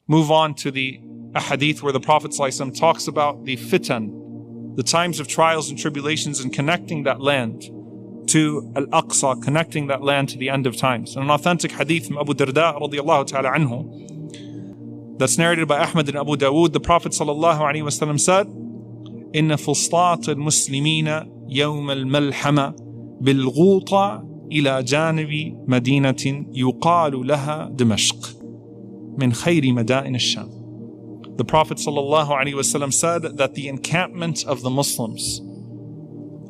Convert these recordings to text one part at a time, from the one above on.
move on to the ahadith where the Prophet ﷺ talks about the fitan, the times of trials and tribulations, and connecting that land to Al-Aqsa, connecting that land to the end of times. An authentic hadith from Abu Darda radiallahu ta'ala anhu, that's narrated by Ahmad and Abu Dawood, the Prophet ﷺ said, إن فسطاط المسلمين يوم الملحمة بالغوطة إلى جانب مدينة يقال لها دمشق من خير مدائن الشام. The Prophet ﷺ said that the encampment of the Muslims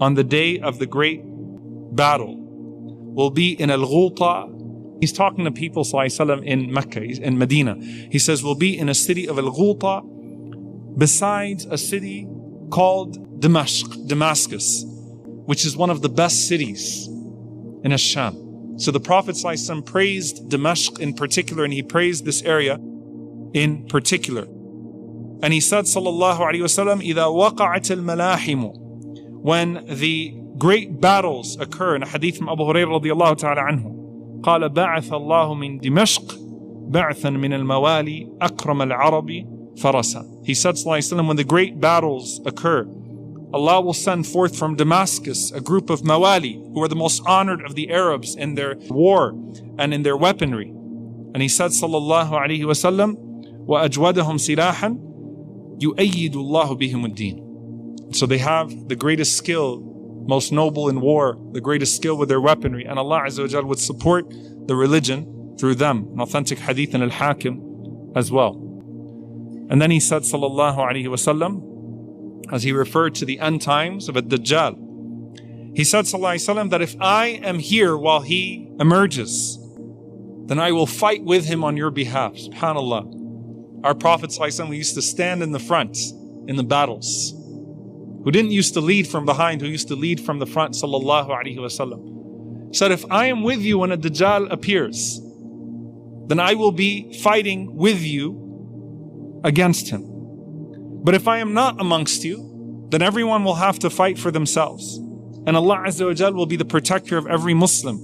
on the day of the great battle will be in Al-Ghulta. He's talking to people ﷺ in Mecca, in Medina. He says, will be in a city of Al-Ghulta besides a city called Damascus, which is one of the best cities in Ash-Sham. So the Prophet ﷺ praised Damascus in particular, and he praised this area in particular. And he said, sallallahu alayhi wa sallam, إِذَا وَقَعَتِ الْمَلَاحِمُ, when the great battles occur, in a hadith from Abu Hurairah radiallahu ta'ala anhu, قَالَ بَعَثَ اللَّهُ مِن دِمَشْقٍ بَعْثًا مِنَ الْمَوَالِي أَكْرَمَ الْعَرَبِ فَرَسًا. He said, sallallahu alayhi wa sallam, when the great battles occur, Allah will send forth from Damascus a group of mawali, who are the most honored of the Arabs in their war and in their weaponry. And he said, sallallahu alayhi wa sallam, وَأَجْوَدَهُمْ سِلَاحًا يُؤَيِّدُ اللَّهُ بِهِمُ الدِّينَ. So they have the greatest skill, most noble in war, the greatest skill with their weaponry, and Allah Azza wa Jal would support the religion through them. An authentic hadith in Al-Hakim as well. And then he said, sallallahu alayhi wa sallam, as he referred to the end times of Dajjal, he said, sallallahu alayhi wa sallam, that if I am here while he emerges, then I will fight with him on your behalf. SubhanAllah. Our Prophet ﷺ, who used to stand in the front in the battles, who didn't used to lead from behind, who used to lead from the front, sallallahu alaihi wasallam, said, if I am with you when a Dajjal appears, then I will be fighting with you against him. But if I am not amongst you, then everyone will have to fight for themselves. And Allah Azza wa Jal will be the protector of every Muslim.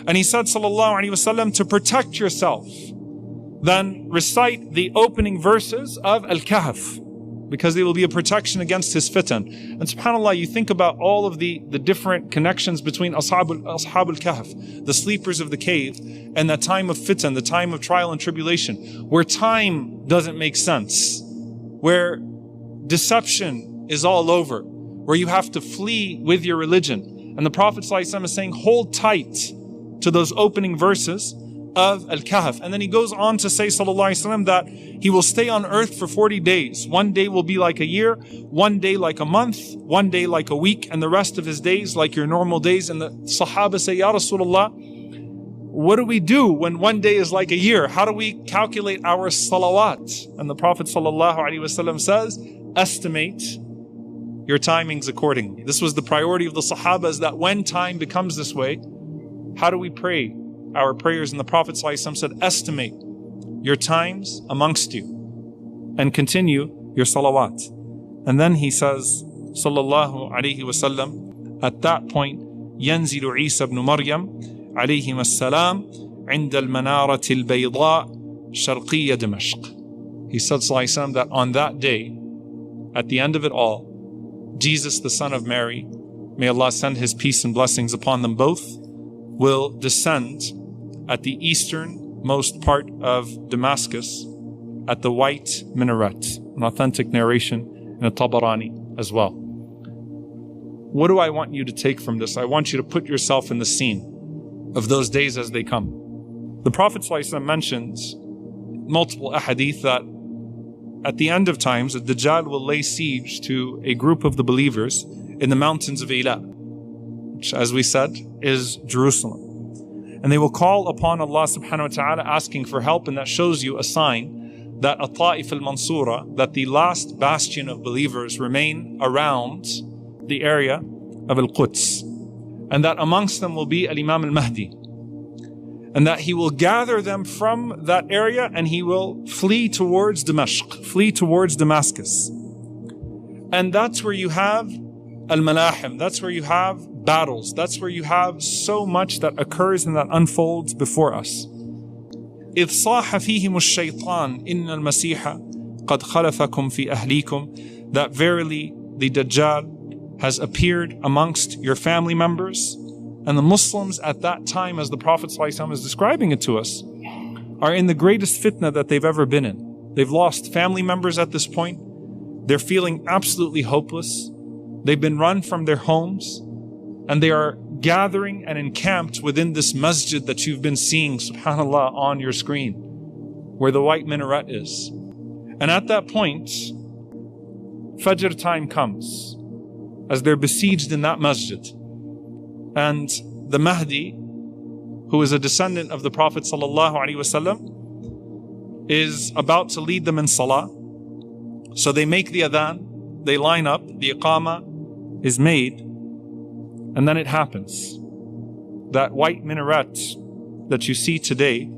And he said, sallallahu alaihi wasallam, to protect yourself, then recite the opening verses of Al-Kahf, because they will be a protection against his fitan. And subhanAllah, you think about all of the different connections between Ashab al-Kahf, the sleepers of the cave, and that time of fitan, the time of trial and tribulation, where time doesn't make sense, where deception is all over, where you have to flee with your religion. And the Prophet ﷺ is saying, hold tight to those opening verses of Al-Kahf. And then he goes on to say, sallallahu alaihi wasallam, that he will stay on earth for 40 days. One day will be like a year, one day like a month, one day like a week, and the rest of his days like your normal days. And the Sahaba say, Ya Rasulullah, what do we do when one day is like a year? How do we calculate our salawat? And the Prophet sallallahu alaihi wasallam says, estimate your timings accordingly. This was the priority of the Sahaba, is that when time becomes this way, how do we pray our prayers? And the Prophet ﷺ said, estimate your times amongst you and continue your salawat. And then he says, sallallahu alayhi wasallam, at that point, ينزل Isa ibn Maryam alayhim as-salam عند المنارة البيضاء شرقية دمشق. He said, sallallahu alayhi wasallam, that on that day, at the end of it all, Jesus, the son of Mary, may Allah send his peace and blessings upon them both, will descend at the easternmost part of Damascus at the white minaret. An authentic narration in a Tabarani as well. What do I want you to take from this? I want you to put yourself in the scene of those days as they come. The Prophet ﷺ mentions multiple ahadith that at the end of times, the Dajjal will lay siege to a group of the believers in the mountains of Ila, which, as we said, is Jerusalem. And they will call upon Allah subhanahu wa ta'ala asking for help, and that shows you a sign that At-Ta'if al-Mansura, that the last bastion of believers remain around the area of Al-Quds, and that amongst them will be Al-Imam al-Mahdi, and that he will gather them from that area and he will flee towards Damascus, flee towards Damascus. And that's where you have al-malahim, that's where you have battles, that's where you have so much that occurs and that unfolds before us. إذ صاح فيهم الشيطان إن المسيح قد خلفكم في أهليكم, that verily the Dajjal has appeared amongst your family members. And the Muslims at that time, as the Prophet ﷺ is describing it to us, are in the greatest fitna that they've ever been in. They've lost family members at this point. They're feeling absolutely hopeless. They've been run from their homes, and they are gathering and encamped within this masjid that you've been seeing, subhanAllah, on your screen, where the white minaret is. And at that point, Fajr time comes, as they're besieged in that masjid. And the Mahdi, who is a descendant of the Prophet ﷺ, is about to lead them in salah. So they make the adhan, they line up, the iqamah is made, and then it happens. That white minaret that you see today,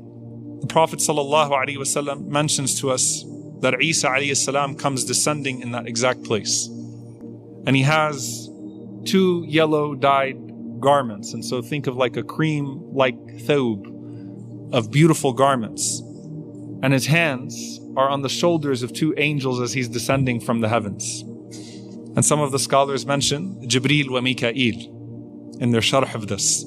the Prophet ﷺ mentions to us that Isa alayhi salam comes descending in that exact place. And he has 2 yellow dyed garments. And so think of like a cream-like thawb of beautiful garments. And his hands are on the shoulders of 2 angels as he's descending from the heavens. And some of the scholars mention Jibreel wa Mikael in their sharh of this.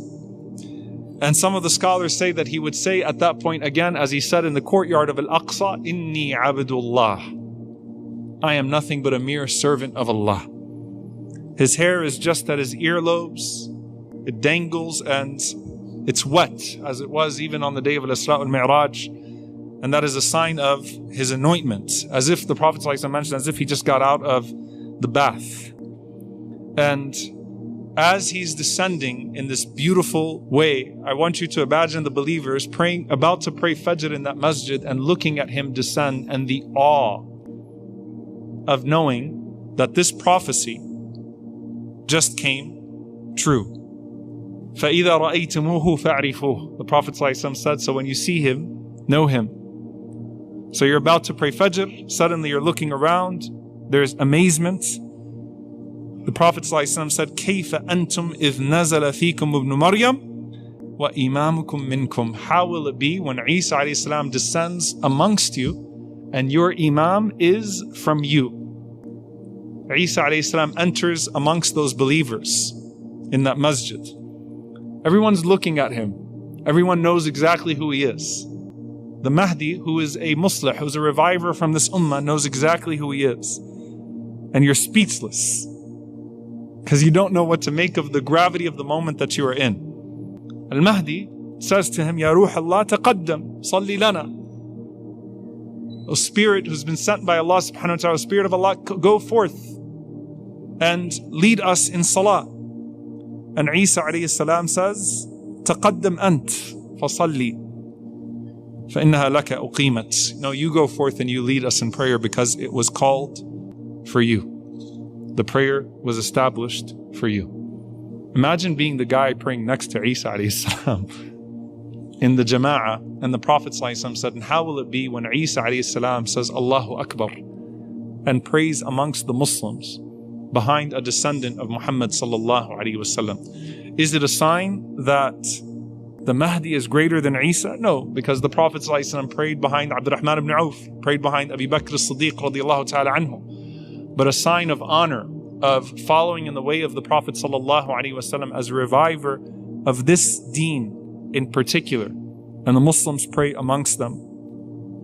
And some of the scholars say that he would say at that point again, as he said in the courtyard of Al-Aqsa, Inni Abdullah, I am nothing but a mere servant of Allah. His hair is just at his earlobes. It dangles and it's wet, as it was even on the day of Al-Isra al-Mi'raj. And that is a sign of his anointment, as if the Prophet ﷺ mentioned, as if he just got out of the bath. And as he's descending in this beautiful way, I want you to imagine the believers praying, about to pray Fajr in that masjid, and looking at him descend, and the awe of knowing that this prophecy just came true. فَإِذَا رَأَيْتُمُوهُ فَاعْرِفُوهُ. The Prophet ﷺ said, so when you see him, know him. So you're about to pray Fajr, suddenly you're looking around, there's amazement. The Prophet ﷺ said, كَيْفَ أَنْتُمْ إِذْ نَزَلَ فِيكُمْ ابْنُ مَرْيَمْ وَإِمَامُكُمْ مِنْكُمْ. How will it be when Isa alayhi salam descends amongst you and your imam is from you? Isa alayhi salam enters amongst those believers in that masjid. Everyone's looking at him. Everyone knows exactly who he is. The Mahdi, who is a muslih, who's a reviver from this ummah, knows exactly who he is. And you're speechless, because you don't know what to make of the gravity of the moment that you are in. Al-Mahdi says to him, Ya Ruh Allah, taqaddam, salli lana. O Spirit who's been sent by Allah subhanahu wa ta'ala, Spirit of Allah, go forth and lead us in salah. And Isa alayhi salam says, taqaddam ant, fasalli. فَإِنَّهَا لَكَ أُقِيمَتْ. No, you go forth and you lead us in prayer, because it was called for you. The prayer was established for you. Imagine being the guy praying next to Isa alayhi salam in the jama'ah, and the Prophet ﷺ said, and how will it be when Isa alayhi salam says Allahu Akbar and prays amongst the Muslims behind a descendant of Muhammad sallallahu alayhi wasallam? Is it a sign that the Mahdi is greater than Isa? No, because the Prophet ﷺ prayed behind Abdurrahman ibn Auf, prayed behind Abu Bakr as-Siddiq radiyallahu ta'ala anhu. But a sign of honor, of following in the way of the Prophet ﷺ as a reviver of this deen in particular. And the Muslims pray amongst them.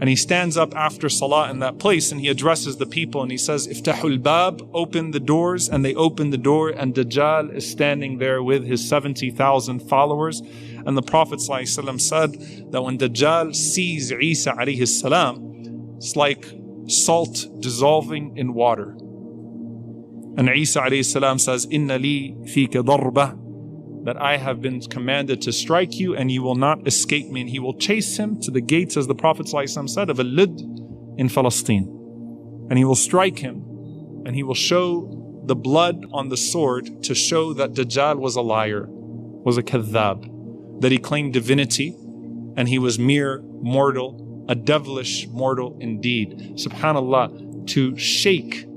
And he stands up after Salah in that place and he addresses the people and he says, Iftahul Bab, open the doors. And they open the door and Dajjal is standing there with his 70,000 followers. And the Prophet ﷺ said that when Dajjal sees Isa alayhi salam, it's like salt dissolving in water. And Isa alayhi salam says, Inna li fika darba, that I have been commanded to strike you and you will not escape me. And he will chase him to the gates, as the Prophet ﷺ said, of Al-Lid in Palestine. And he will strike him and he will show the blood on the sword to show that Dajjal was a liar, was a kadhab, that he claimed divinity and he was mere mortal, a devilish mortal indeed. SubhanAllah, to shake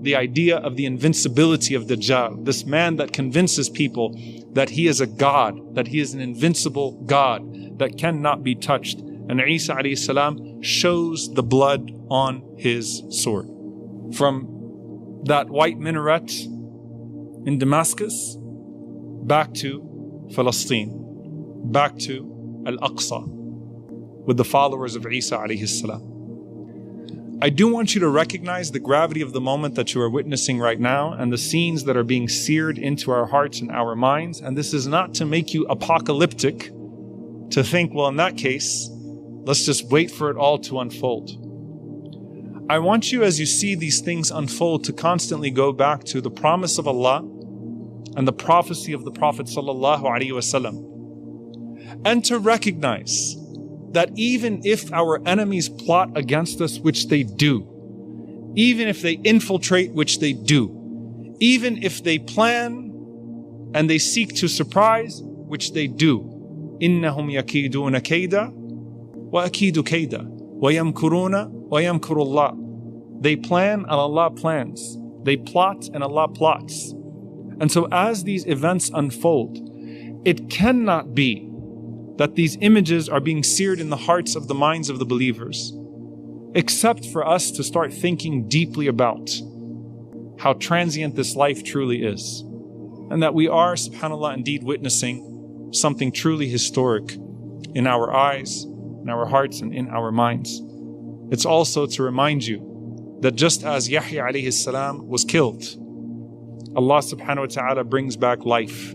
the idea of the invincibility of Dajjal, this man that convinces people that he is a God, that he is an invincible God that cannot be touched, And Isa alayhi salam shows the blood on his sword. From that white minaret in Damascus, back to Palestine, back to Al-Aqsa, with the followers of Isa alayhi salam. I do want you to recognize the gravity of the moment that you are witnessing right now and the scenes that are being seared into our hearts and our minds. And this is not to make you apocalyptic, to think, well, in that case, let's just wait for it all to unfold. I want you, as you see these things unfold, to constantly go back to the promise of Allah and the prophecy of the Prophet sallallahu alaihi wasallam, and to recognize that even if our enemies plot against us, which they do, even if they infiltrate, which they do, even if they plan and they seek to surprise, which they do, إِنَّهُمْ يَكِيدُونَ كَيْدًا وَأَكِيدُ كَيْدًا وَيَمْكُرُونَ وَيَمْكُرُ اللَّهُ. They plan and Allah plans. They plot and Allah plots. And so as these events unfold, it cannot be that these images are being seared in the hearts of the minds of the believers, except for us to start thinking deeply about how transient this life truly is, and that we are, subhanAllah, indeed witnessing something truly historic in our eyes, in our hearts, and in our minds. It's also to remind you that just as Yahya alayhi salam was killed, Allah subhanahu wa ta'ala brings back life.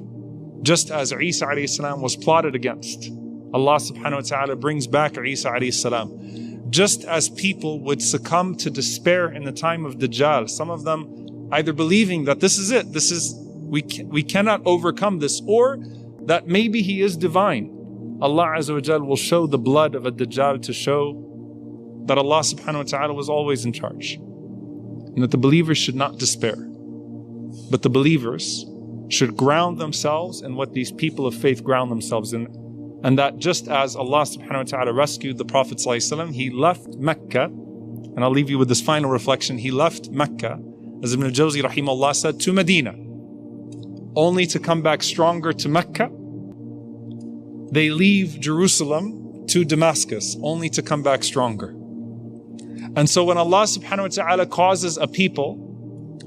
Just as Isa alayhi salam was plotted against, Allah subhanahu wa ta'ala brings back Isa alayhi salam. Just as people would succumb to despair in the time of Dajjal, some of them either believing that this is it, we cannot overcome this, or that maybe he is divine. Allah Azza wa Jal will show the blood of a Dajjal to show that Allah subhanahu wa ta'ala was always in charge, and that the believers should not despair, but the believers should ground themselves in what these people of faith ground themselves in. And that just as Allah subhanahu wa ta'ala rescued the Prophet sallallahu alaihi wasallam, he left Mecca, and I'll leave you with this final reflection, he left Mecca, as Ibn al-Jawzi rahimahullah said, to Medina, only to come back stronger to Mecca. They leave Jerusalem to Damascus, only to come back stronger. And so when Allah subhanahu wa ta'ala causes a people,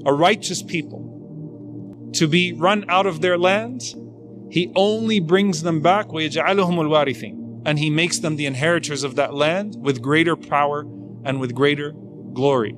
a righteous people, to be run out of their land, He only brings them back, وَيَجْعَلُهُمُ الْوَارِثِينَ, and He makes them the inheritors of that land with greater power and with greater glory.